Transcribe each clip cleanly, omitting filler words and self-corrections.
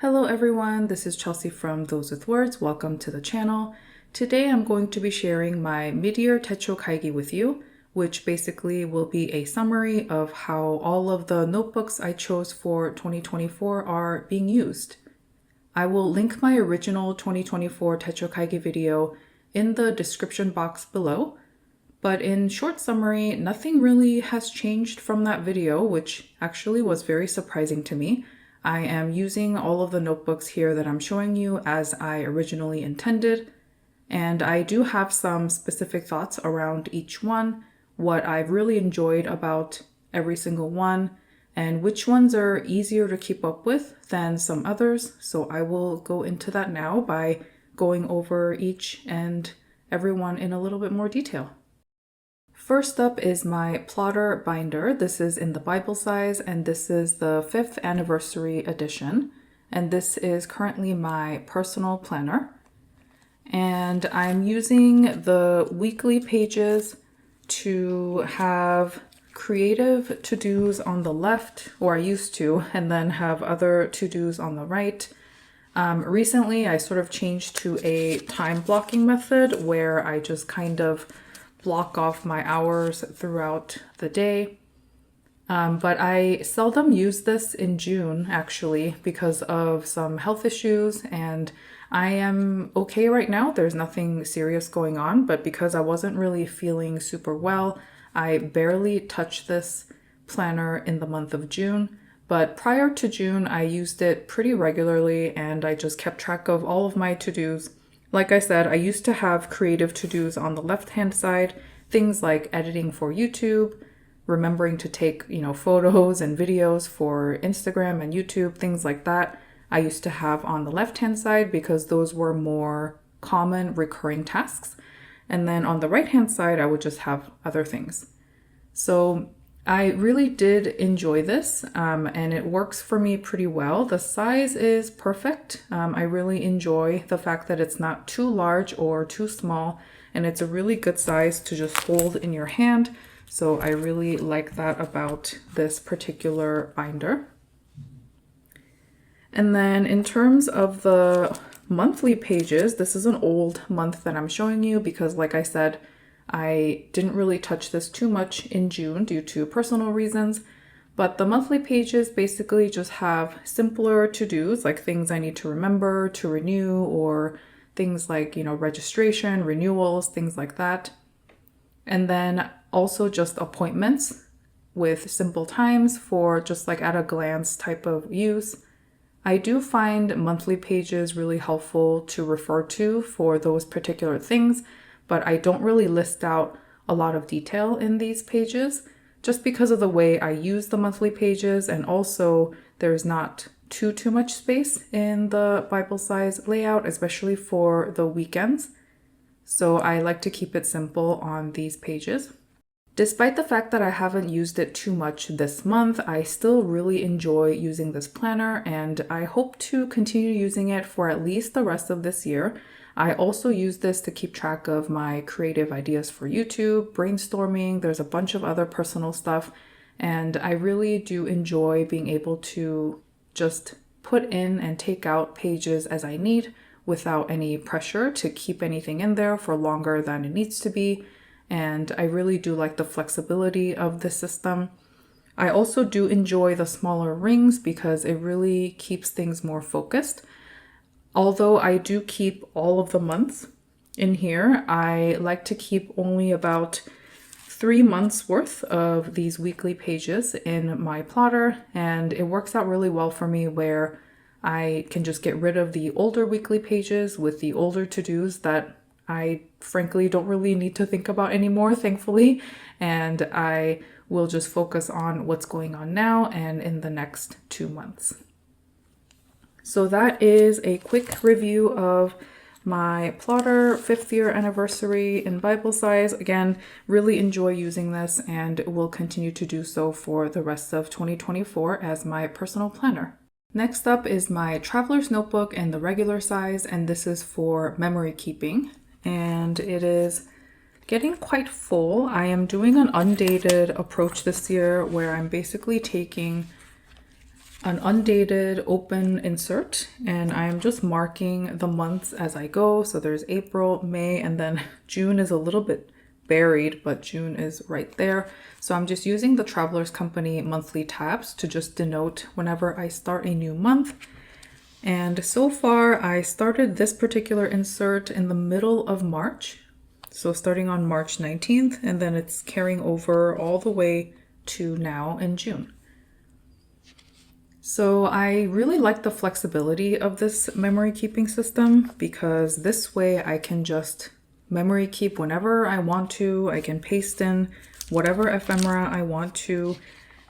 Hello everyone, this is Chelsea from Those with Words. Welcome to the channel. Today I'm going to be sharing my Midyear Techo Kaigi with you, which basically will be a summary of how all of the notebooks I chose for 2024 are being used. I will link my original 2024 Techo Kaigi video in the description box below, but in short summary, nothing really has changed from that video, which actually was very surprising to me. I am using all of the notebooks here that I'm showing you as I originally intended, and I do have some specific thoughts around each one, what I've really enjoyed about every single one, and which ones are easier to keep up with than some others. So I will go into that now by going over each and every one in a little bit more detail. First up is my plotter binder. This is in the Bible size, and this is the 5th anniversary edition. And this is currently my personal planner. And I'm using the weekly pages to have creative to-dos on the left, or I used to, and then have other to-dos on the right. Recently, I sort of changed to a time blocking method where I just kind of block off my hours throughout the day. But I seldom use this in June actually because of some health issues, and I am okay right now. There's nothing serious going on, but because I wasn't really feeling super well, I barely touched this planner in the month of June. But prior to June, I used it pretty regularly and I just kept track of all of my to-dos. Like I said, I used to have creative to-dos on the left-hand side, things like editing for YouTube, remembering to take, photos and videos for Instagram and YouTube, things like that. I used to have on the left-hand side because those were more common recurring tasks. And then on the right-hand side, I would just have other things. So I really did enjoy this, and it works for me pretty well. The size is perfect. I really enjoy the fact that it's not too large or too small, and it's a really good size to just hold in your hand. So I really like that about this particular binder. And then in terms of the monthly pages, this is an old month that I'm showing you because, like I said, I didn't really touch this too much in June due to personal reasons, but the monthly pages basically just have simpler to-dos, like things I need to remember to renew, or things like, registration, renewals, things like that. And then also just appointments with simple times for just like at a glance type of use. I do find monthly pages really helpful to refer to for those particular things, but I don't really list out a lot of detail in these pages just because of the way I use the monthly pages, and also there's not too much space in the Bible size layout, especially for the weekends. So I like to keep it simple on these pages. Despite the fact that I haven't used it too much this month, I still really enjoy using this planner, and I hope to continue using it for at least the rest of this year. I also use this to keep track of my creative ideas for YouTube, brainstorming, there's a bunch of other personal stuff, and I really do enjoy being able to just put in and take out pages as I need without any pressure to keep anything in there for longer than it needs to be. And I really do like the flexibility of the system. I also do enjoy the smaller rings because it really keeps things more focused. Although I do keep all of the months in here, I like to keep only about 3 months worth of these weekly pages in my plotter, and it works out really well for me where I can just get rid of the older weekly pages with the older to-dos that I frankly don't really need to think about anymore, thankfully, and I will just focus on what's going on now and in the next 2 months. So that is a quick review of my plotter 5th year anniversary in Bible size. Again, really enjoy using this and will continue to do so for the rest of 2024 as my personal planner. Next up is my traveler's notebook in the regular size, and this is for memory keeping. And it is getting quite full. I am doing an undated approach this year where I'm basically taking an undated open insert, and I'm just marking the months as I go. So there's April, May, and then June is a little bit buried, but June is right there. So I'm just using the Travelers Company monthly tabs to just denote whenever I start a new month. And so far I started this particular insert in the middle of March. So starting on March 19th, and then it's carrying over all the way to now in June. So I really like the flexibility of this memory keeping system because this way I can just memory keep whenever I want to. I can paste in whatever ephemera I want to.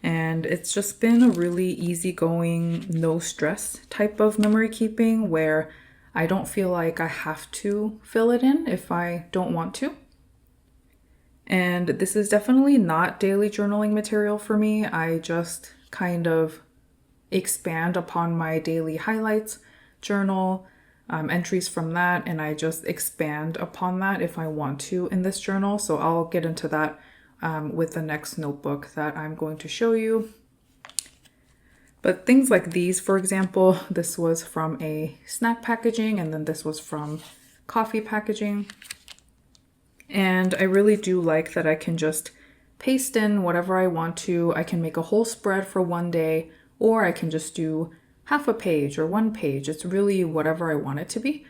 And it's just been a really easygoing, no stress type of memory keeping where I don't feel like I have to fill it in if I don't want to. And this is definitely not daily journaling material for me. I just kind of expand upon my daily highlights journal, entries from that, and I just expand upon that if I want to in this journal. So I'll get into that with the next notebook that I'm going to show you. But things like these, for example, this was from a snack packaging, and then this was from coffee packaging. And I really do like that I can just paste in whatever I want to. I can make a whole spread for one day, or I can just do half a page or one page. It's really whatever I want it to be.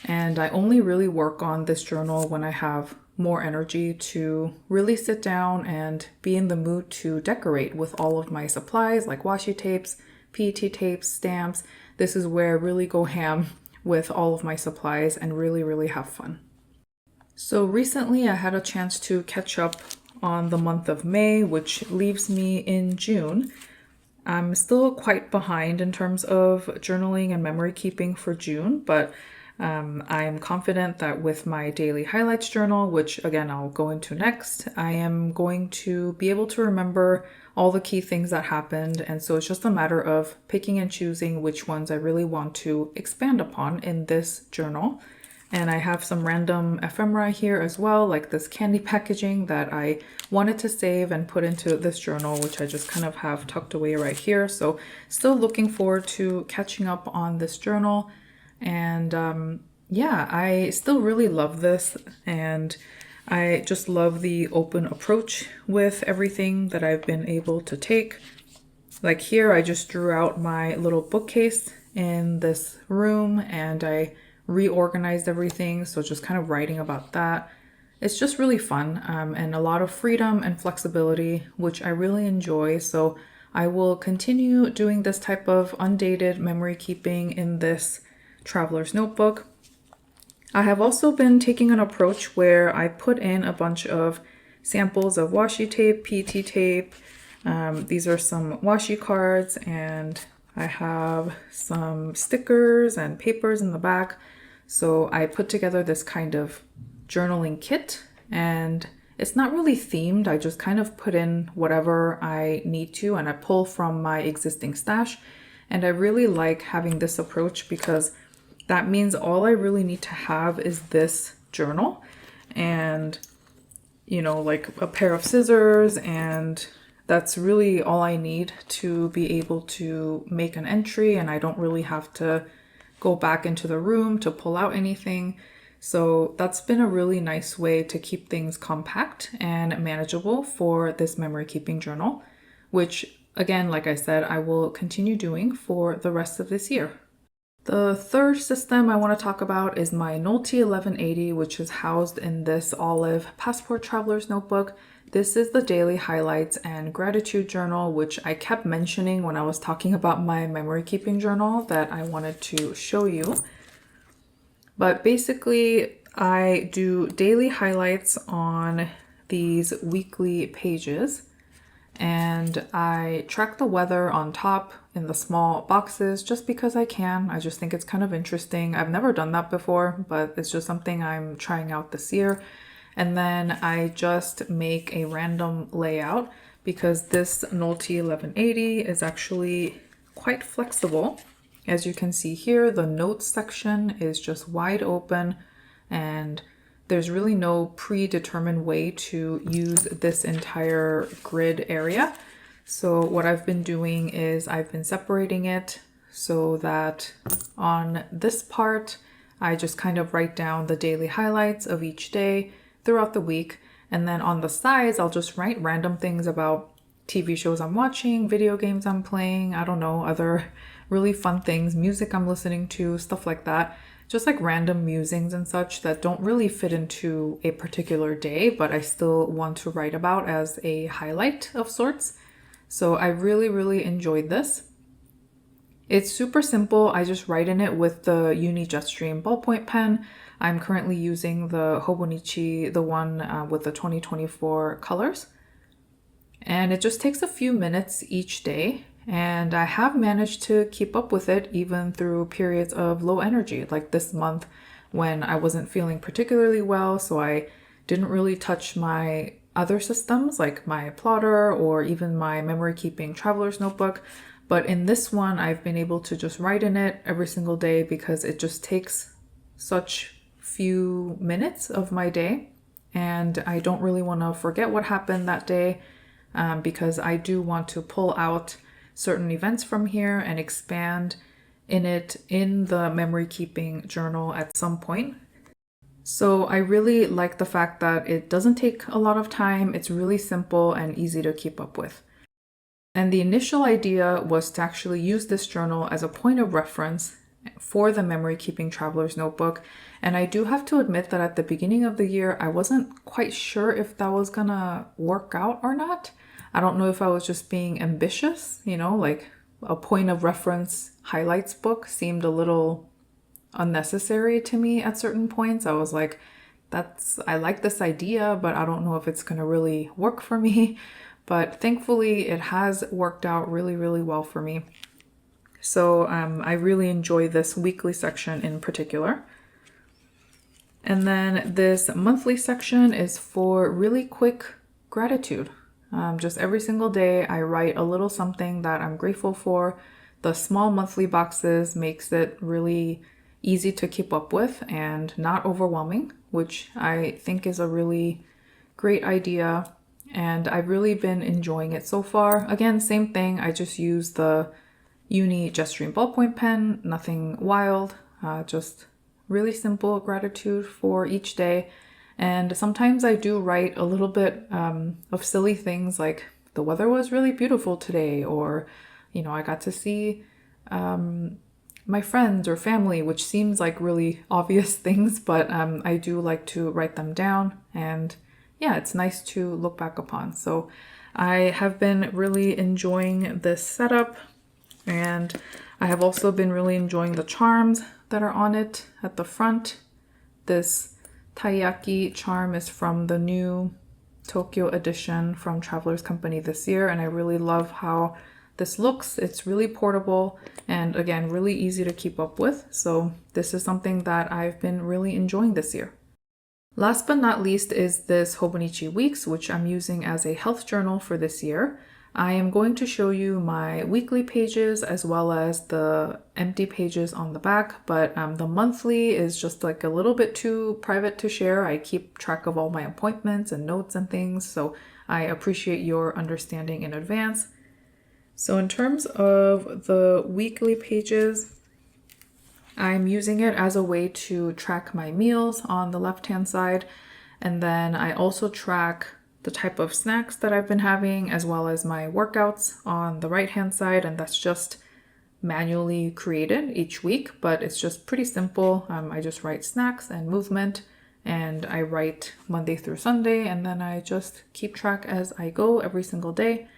And I only really work on this journal when I have more energy to really sit down and be in the mood to decorate with all of my supplies like washi tapes, PET tapes, stamps. This is where I really go ham with all of my supplies and really, really have fun. So recently I had a chance to catch up on the month of May, which leaves me in June. I'm still quite behind in terms of journaling and memory keeping for June, but I'm confident that with my daily highlights journal, which again I'll go into next, I am going to be able to remember all the key things that happened. And so it's just a matter of picking and choosing which ones I really want to expand upon in this journal. And I have some random ephemera here as well, like this candy packaging that I wanted to save and put into this journal, which I just kind of have tucked away right here. So still looking forward to catching up on this journal. And yeah, I still really love this. And I just love the open approach with everything that I've been able to take. Like here, I just drew out my little bookcase in this room and I reorganized everything. So just kind of writing about that. It's just really fun and a lot of freedom and flexibility, which I really enjoy. So I will continue doing this type of undated memory keeping in this traveler's notebook. I have also been taking an approach where I put in a bunch of samples of washi tape, PET tape. These are some washi cards, and I have some stickers and papers in the back. So I put together this kind of journaling kit, and it's not really themed. I just kind of put in whatever I need to, and I pull from my existing stash. And I really like having this approach because that means all I really need to have is this journal and, you know, like a pair of scissors, and that's really all I need to be able to make an entry, and I don't really have to go back into the room to pull out anything. So that's been a really nice way to keep things compact and manageable for this memory keeping journal, which again, like I said, I will continue doing for the rest of this year. The third system I want to talk about is my Nolte 1180, which is housed in this olive passport traveler's notebook. This is the daily highlights and gratitude journal, which I kept mentioning when I was talking about my memory keeping journal that I wanted to show you. But basically, I do daily highlights on these weekly pages, and I track the weather on top in the small boxes just because I can. I just think it's kind of interesting. I've never done that before, but it's just something I'm trying out this year. And then I just make a random layout because this Nolte 1180 is actually quite flexible. As you can see here, the notes section is just wide open, and there's really no predetermined way to use this entire grid area. So what I've been doing is I've been separating it so that on this part, I just kind of write down the daily highlights of each day throughout the week. And then on the sides, I'll just write random things about TV shows I'm watching, video games I'm playing, I don't know, other really fun things, music I'm listening to, stuff like that. Just like random musings and such that don't really fit into a particular day, but I still want to write about as a highlight of sorts. So I really, really enjoyed this. It's super simple. I just write in it with the Uni Jetstream ballpoint pen. I'm currently using the Hobonichi, the one with the 2024 colors. And it just takes a few minutes each day. And I have managed to keep up with it even through periods of low energy, like this month when I wasn't feeling particularly well. So I didn't really touch my other systems like my plotter or even my memory keeping traveler's notebook. But in this one, I've been able to just write in it every single day because it just takes such few minutes of my day. And I don't really want to forget what happened that day because I do want to pull out certain events from here and expand in it in the memory keeping journal at some point. So I really like the fact that it doesn't take a lot of time. It's really simple and easy to keep up with. And the initial idea was to actually use this journal as a point of reference for the memory keeping traveler's notebook. And I do have to admit that at the beginning of the year, I wasn't quite sure if that was gonna work out or not. I don't know if I was just being ambitious, like a point of reference highlights book seemed a little unnecessary to me at certain points. I was like, I like this idea, but I don't know if it's gonna really work for me. But thankfully, it has worked out really, really well for me. So I really enjoy this weekly section in particular. And then this monthly section is for really quick gratitude. Just every single day, I write a little something that I'm grateful for. The small monthly boxes makes it really easy to keep up with and not overwhelming, which I think is a really great idea. And I've really been enjoying it so far. Again, same thing. I just use the Uni Jetstream ballpoint pen, nothing wild, just really simple gratitude for each day. And sometimes I do write a little bit of silly things like the weather was really beautiful today, or, I got to see my friends or family, which seems like really obvious things, but I do like to write them down. And yeah, it's nice to look back upon. So I have been really enjoying this setup, and I have also been really enjoying the charms that are on it at the front. This taiyaki charm is from the new Tokyo edition from Traveler's Company this year, and I really love how this looks. It's really portable and again, really easy to keep up with. So this is something that I've been really enjoying this year. Last but not least is this Hobonichi Weeks, which I'm using as a health journal for this year. I am going to show you my weekly pages as well as the empty pages on the back, but the monthly is just like a little bit too private to share. I keep track of all my appointments and notes and things, so I appreciate your understanding in advance. So in terms of the weekly pages, I'm using it as a way to track my meals on the left-hand side. And then I also track the type of snacks that I've been having as well as my workouts on the right-hand side. And that's just manually created each week, but it's just pretty simple. I just write snacks and movement, and I write Monday through Sunday, and then I just keep track as I go every single day.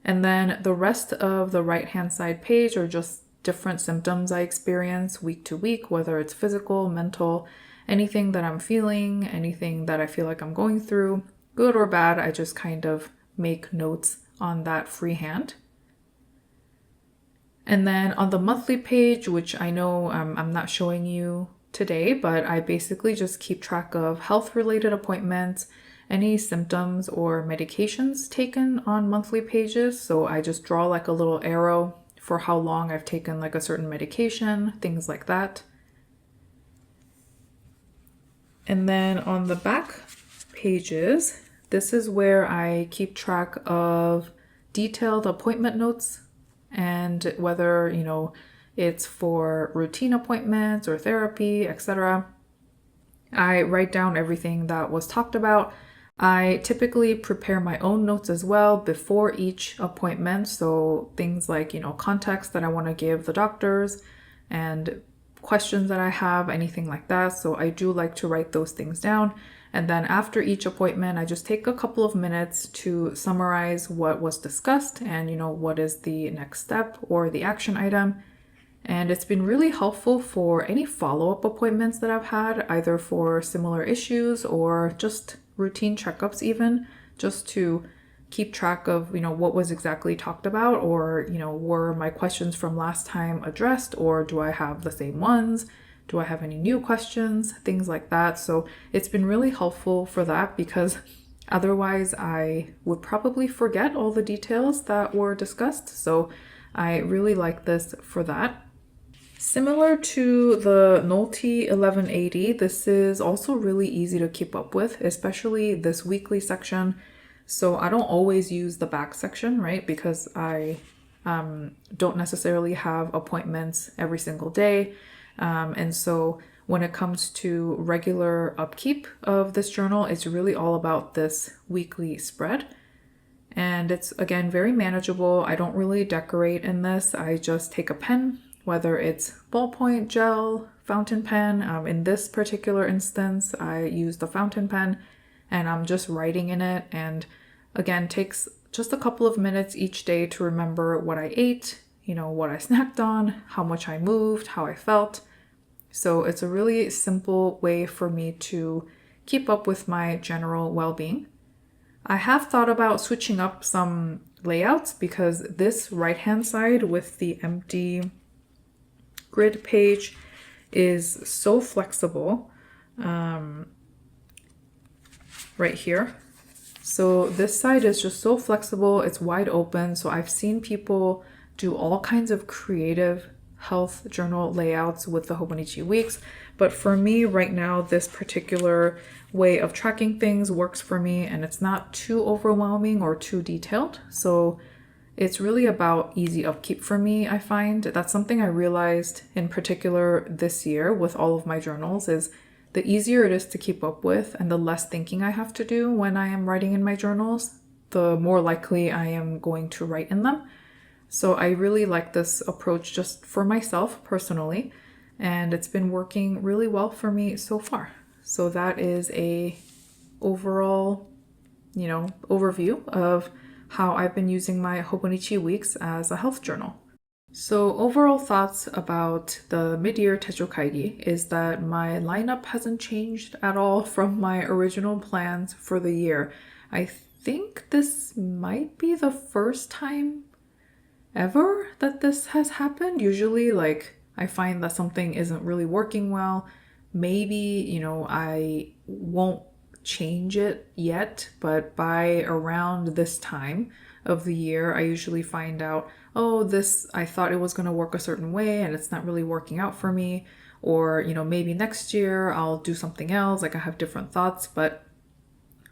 And then the rest of the right-hand side page are just different symptoms I experience week to week, whether it's physical, mental, anything that I'm feeling, anything that I feel like I'm going through, good or bad. I just kind of make notes on that freehand. And then on the monthly page, which I know I'm not showing you today, but I basically just keep track of health-related appointments, any symptoms or medications taken on monthly pages. So I just draw like a little arrow for how long I've taken like a certain medication, things like that. And then on the back pages, this is where I keep track of detailed appointment notes, and whether, it's for routine appointments or therapy, etc. I write down everything that was talked about. I typically prepare my own notes as well before each appointment. So things like, context that I want to give the doctors and questions that I have, anything like that. So I do like to write those things down. And then after each appointment, I just take a couple of minutes to summarize what was discussed and, what is the next step or the action item. And it's been really helpful for any follow-up appointments that I've had, either for similar issues or just routine checkups even, just to keep track of, what was exactly talked about, or, were my questions from last time addressed, or do I have the same ones? Do I have any new questions? Things like that. So it's been really helpful for that, because otherwise I would probably forget all the details that were discussed. So I really like this for that. Similar to the Nolte 1180, this is also really easy to keep up with, especially this weekly section. So I don't always use the back section, right? Because I don't necessarily have appointments every single day. And so when it comes to regular upkeep of this journal, it's really all about this weekly spread. And it's, again, very manageable. I don't really decorate in this. I just take a pen, whether it's ballpoint, gel, fountain pen. In this particular instance, I use the fountain pen, and I'm just writing in it. And again, takes just a couple of minutes each day to remember what I ate, what I snacked on, how much I moved, how I felt. So it's a really simple way for me to keep up with my general well-being. I have thought about switching up some layouts, because this right-hand side with the empty grid page is so flexible right here. So this side is just so flexible, it's wide open. So I've seen people do all kinds of creative health journal layouts with the Hobonichi weeks. But for me right now, this particular way of tracking things works for me, and it's not too overwhelming or too detailed. So it's really about easy upkeep for me, I find. That's something I realized in particular this year with all of my journals, is the easier it is to keep up with and the less thinking I have to do when I am writing in my journals, the more likely I am going to write in them. So I really like this approach just for myself personally, and it's been working really well for me so far. So that is a overall, overview of how I've been using my Hobonichi weeks as a health journal. So overall thoughts about the Midyear Techo Kaigi is that my lineup hasn't changed at all from my original plans for the year. I think this might be the first time ever that this has happened. Usually, I find that something isn't really working well. Maybe, I won't change it yet, but by around this time of the year, I usually find out, I thought it was going to work a certain way and it's not really working out for me. Or, maybe next year I'll do something else. I have different thoughts, but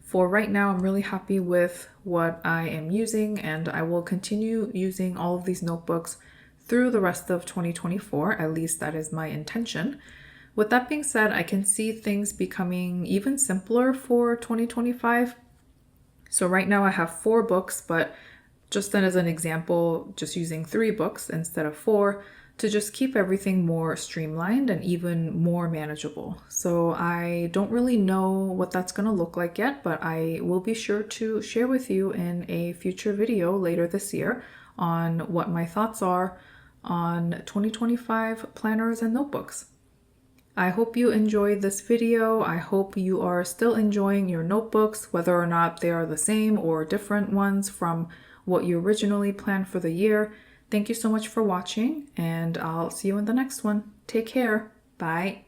for right now, I'm really happy with what I am using, and I will continue using all of these notebooks through the rest of 2024. At least that is my intention. With that being said, I can see things becoming even simpler for 2025. So right now I have 4 books, but just then as an example, just using 3 books instead of 4 to just keep everything more streamlined and even more manageable. So I don't really know what that's going to look like yet, but I will be sure to share with you in a future video later this year on what my thoughts are on 2025 planners and notebooks. I hope you enjoyed this video. I hope you are still enjoying your notebooks, whether or not they are the same or different ones from what you originally planned for the year. Thank you so much for watching, and I'll see you in the next one. Take care. Bye.